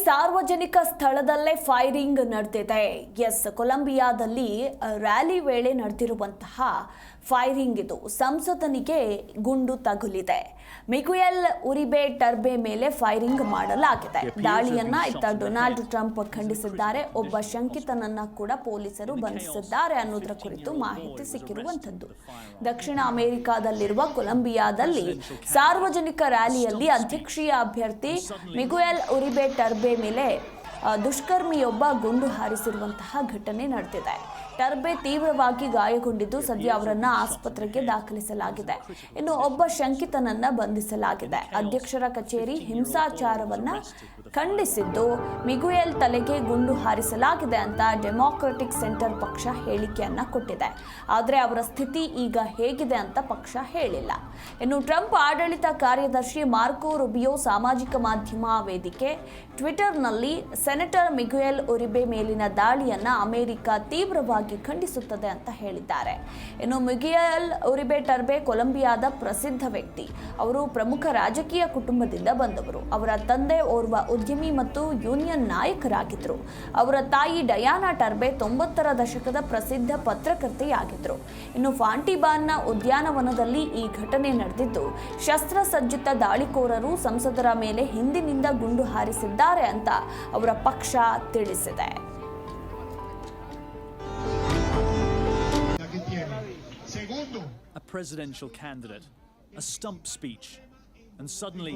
ಸಾರ್ವಜನಿಕ ಸ್ಥಳದಲ್ಲೇ ಫೈರಿಂಗ್ ನಡೆದಿದೆ. ಕೊಲಂಬಿಯಾದಲ್ಲಿ ರ್ಯಾಲಿ ವೇಳೆ ನಡೆದಿರುವಂತಹ ಫೈರಿಂಗ್ ಇದು. ಸಂಸದನಿಗೆ ಗುಂಡು ತಗುಲಿದೆ. ಮಿಗುಯೆಲ್ ಉರಿಬೆ ಟರ್ಬೆ ಮೇಲೆ ಫೈರಿಂಗ್ ಮಾಡಲಾಗಿದೆ. ದಾಳಿಯನ್ನ ಇತ್ತ ಡೊನಾಲ್ಡ್ ಟ್ರಂಪ್ ಖಂಡಿಸಿದ್ದಾರೆ. ಒಬ್ಬ ಶಂಕಿತನನ್ನ ಕೂಡ ಪೊಲೀಸರು ಬಂಧಿಸಿದ್ದಾರೆ ಅನ್ನೋದರ ಕುರಿತು ಮಾಹಿತಿ ಸಿಕ್ಕಿರುವಂತದ್ದು. ದಕ್ಷಿಣ ಅಮೆರಿಕಾದಲ್ಲಿರುವ ಕೊಲಂಬಿಯಾದಲ್ಲಿ ಸಾರ್ವಜನಿಕ ರ್ಯಾಲಿಯಲ್ಲಿ ಅಧ್ಯಕ್ಷೀಯ ಅಭ್ಯರ್ಥಿ ಮಿಗುಯೆಲ್ ಉರಿಬೆ ಟರ್ಬೆ ಮೇಲೆ ದುಷ್ಕರ್ಮಿಯೊಬ್ಬ ಗುಂಡು ಹಾರಿಸಿರುವಂತಹ ಘಟನೆ ನಡೆದಿದೆ. ಟರ್ಬೆ ತೀವ್ರವಾಗಿ ಗಾಯಗೊಂಡಿದ್ದು ಸದ್ಯ ಅವರನ್ನ ಆಸ್ಪತ್ರೆಗೆ ದಾಖಲಿಸಲಾಗಿದೆ. ಇನ್ನು ಒಬ್ಬ ಶಂಕಿತನನ್ನ ಬಂಧಿಸಲಾಗಿದೆ. ಅಧ್ಯಕ್ಷರ ಕಚೇರಿ ಹಿಂಸಾಚಾರವನ್ನ ಖಂಡಿಸಿದ್ದು ಮಿಗುಯೆಲ್ ತಲೆಗೆ ಗುಂಡು ಹಾರಿಸಲಾಗಿದೆ ಅಂತ ಡೆಮಾಕ್ರೆಟಿಕ್ ಸೆಂಟರ್ ಪಕ್ಷ ಹೇಳಿಕೆಯನ್ನ ಕೊಟ್ಟಿದೆ. ಆದರೆ ಅವರ ಸ್ಥಿತಿ ಈಗ ಹೇಗಿದೆ ಅಂತ ಪಕ್ಷ ಹೇಳಿಲ್ಲ. ಇನ್ನು ಟ್ರಂಪ್ ಆಡಳಿತ ಕಾರ್ಯದರ್ಶಿ ಮಾರ್ಕೋ ರುಬಿಯೋ ಸಾಮಾಜಿಕ ಮಾಧ್ಯಮ ವೇದಿಕೆ ಟ್ವಿಟರ್ನಲ್ಲಿ ಸೆನೆಟರ್ ಮಿಗುಯೆಲ್ ಉರಿಬೆ ಮೇಲಿನ ದಾಳಿಯನ್ನ ಅಮೆರಿಕ ತೀವ್ರವಾಗಿ ಖಂಡಿಸುತ್ತದೆ ಅಂತ ಹೇಳಿದ್ದಾರೆ. ಇನ್ನು ಮಿಗುಯೆಲ್ ಉರಿಬೆ ಟರ್ಬೆ ಕೊಲಂಬಿಯಾದ ಪ್ರಸಿದ್ಧ ವ್ಯಕ್ತಿ. ಅವರು ಪ್ರಮುಖ ರಾಜಕೀಯ ಕುಟುಂಬದಿಂದ ಬಂದವರು. ಅವರ ತಂದೆ ಓರ್ವ ಉದ್ಯಮಿ ಮತ್ತು ಯೂನಿಯನ್ ನಾಯಕರಾಗಿದ್ದರು. ಅವರ ತಾಯಿ ಡಯಾನಾ ಟರ್ಬೆ 90ರ ದಶಕದ ಪ್ರಸಿದ್ಧ ಪತ್ರಕರ್ತೆಯಾಗಿದ್ದರು. ಇನ್ನು ಫಾಂಟಿಬಾನ್ನ ಉದ್ಯಾನವನದಲ್ಲಿ ಈ ಘಟನೆ ನಡೆದಿದ್ದು ಶಸ್ತ್ರಸಜ್ಜಿತ ದಾಳಿಕೋರರು ಸಂಸದರ ಮೇಲೆ ಹಿಂದಿನಿಂದ ಗುಂಡು ಹಾರಿಸಿದ್ದಾರೆ ಅಂತ ಅವರ ಪಕ್ಷ ತಿಳಿಸಿದೆ. A presidential candidate, a stump speech, and suddenly